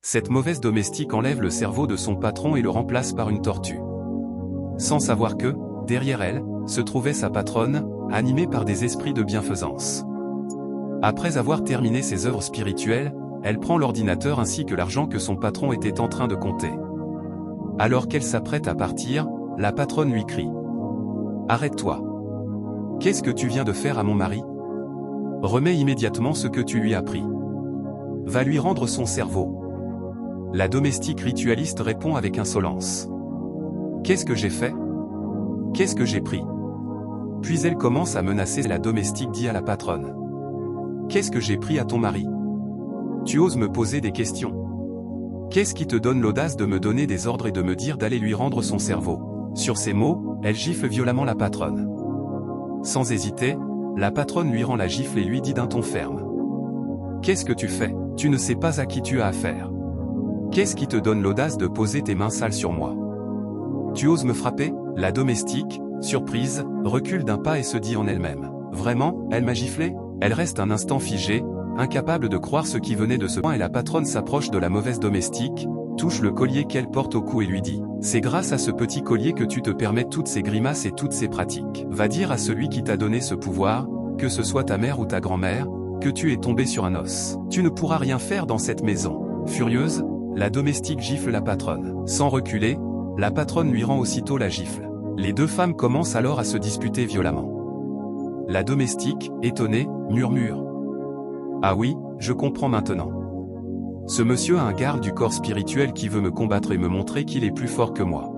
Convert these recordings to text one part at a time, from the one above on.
Cette mauvaise domestique enlève le cerveau de son patron et le remplace par une tortue. Sans savoir que, derrière elle, se trouvait sa patronne, animée par des esprits de bienfaisance. Après avoir terminé ses œuvres spirituelles, elle prend l'ordinateur ainsi que l'argent que son patron était en train de compter. Alors qu'elle s'apprête à partir, la patronne lui crie. « Arrête-toi. Qu'est-ce que tu viens de faire à mon mari? Remets immédiatement ce que tu lui as pris. Va lui rendre son cerveau. » La domestique ritualiste répond avec insolence. « Qu'est-ce que j'ai fait? Qu'est-ce que j'ai pris ?» Puis elle commence à menacer. La domestique dit à la patronne. « Qu'est-ce que j'ai pris à ton mari? Tu oses me poser des questions? Qu'est-ce qui te donne l'audace de me donner des ordres et de me dire d'aller lui rendre son cerveau? » Sur ces mots, elle gifle violemment la patronne. Sans hésiter, la patronne lui rend la gifle et lui dit d'un ton ferme. « Qu'est-ce que tu fais? Tu ne sais pas à qui tu as affaire. Qu'est-ce qui te donne l'audace de poser tes mains sales sur moi? Tu oses me frapper? » La domestique, surprise, recule d'un pas et se dit en elle-même. « Vraiment, elle m'a giflé ?» Elle reste un instant figée, incapable de croire ce qui venait de se passer et la patronne s'approche de la mauvaise domestique, touche le collier qu'elle porte au cou et lui dit « C'est grâce à ce petit collier que tu te permets toutes ces grimaces et toutes ces pratiques. Va dire à celui qui t'a donné ce pouvoir, que ce soit ta mère ou ta grand-mère, que tu es tombé sur un os. Tu ne pourras rien faire dans cette maison. » Furieuse, la domestique gifle la patronne. Sans reculer, la patronne lui rend aussitôt la gifle. Les deux femmes commencent alors à se disputer violemment. La domestique, étonnée, murmure. « Ah oui, je comprends maintenant. Ce monsieur a un garde du corps spirituel qui veut me combattre et me montrer qu'il est plus fort que moi.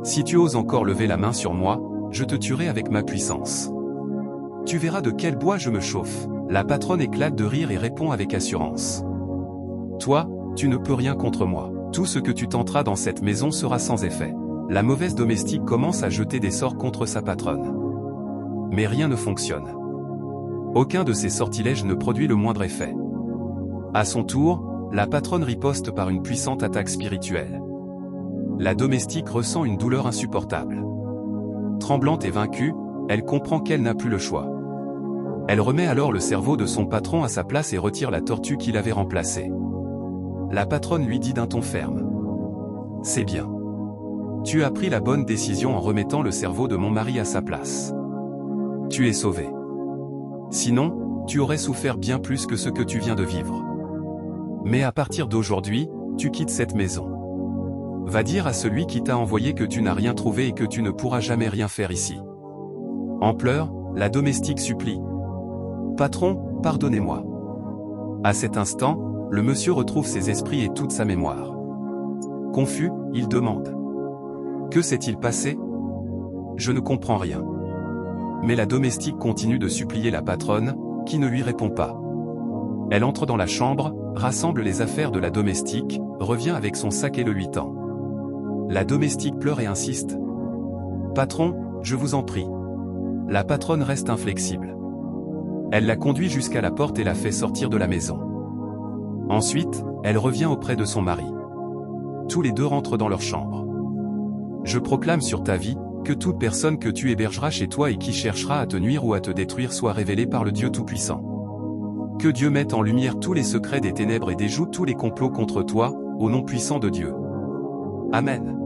Si tu oses encore lever la main sur moi, je te tuerai avec ma puissance. Tu verras de quel bois je me chauffe. » La patronne éclate de rire et répond avec assurance. « Toi, tu ne peux rien contre moi. Tout ce que tu tenteras dans cette maison sera sans effet. » La mauvaise domestique commence à jeter des sorts contre sa patronne. Mais rien ne fonctionne. Aucun de ces sortilèges ne produit le moindre effet. À son tour, la patronne riposte par une puissante attaque spirituelle. La domestique ressent une douleur insupportable. Tremblante et vaincue, elle comprend qu'elle n'a plus le choix. Elle remet alors le cerveau de son patron à sa place et retire la tortue qui l'avait remplacé. La patronne lui dit d'un ton ferme. « C'est bien. Tu as pris la bonne décision en remettant le cerveau de mon mari à sa place. Tu es sauvé. Sinon, tu aurais souffert bien plus que ce que tu viens de vivre. Mais à partir d'aujourd'hui, tu quittes cette maison. Va dire à celui qui t'a envoyé que tu n'as rien trouvé et que tu ne pourras jamais rien faire ici. » En pleurs, la domestique supplie. « Patron, pardonnez-moi. » À cet instant, le monsieur retrouve ses esprits et toute sa mémoire. Confus, il demande. « Que s'est-il passé? Je ne comprends rien. » Mais la domestique continue de supplier la patronne, qui ne lui répond pas. Elle entre dans la chambre, rassemble les affaires de la domestique, revient avec son sac et le lui tend. La domestique pleure et insiste. « Patron, je vous en prie. » La patronne reste inflexible. Elle la conduit jusqu'à la porte et la fait sortir de la maison. Ensuite, elle revient auprès de son mari. Tous les deux rentrent dans leur chambre. « Je proclame sur ta vie, que toute personne que tu hébergeras chez toi et qui cherchera à te nuire ou à te détruire soit révélée par le Dieu Tout-Puissant. Que Dieu mette en lumière tous les secrets des ténèbres et déjoue tous les complots contre toi, au nom puissant de Dieu. Amen. »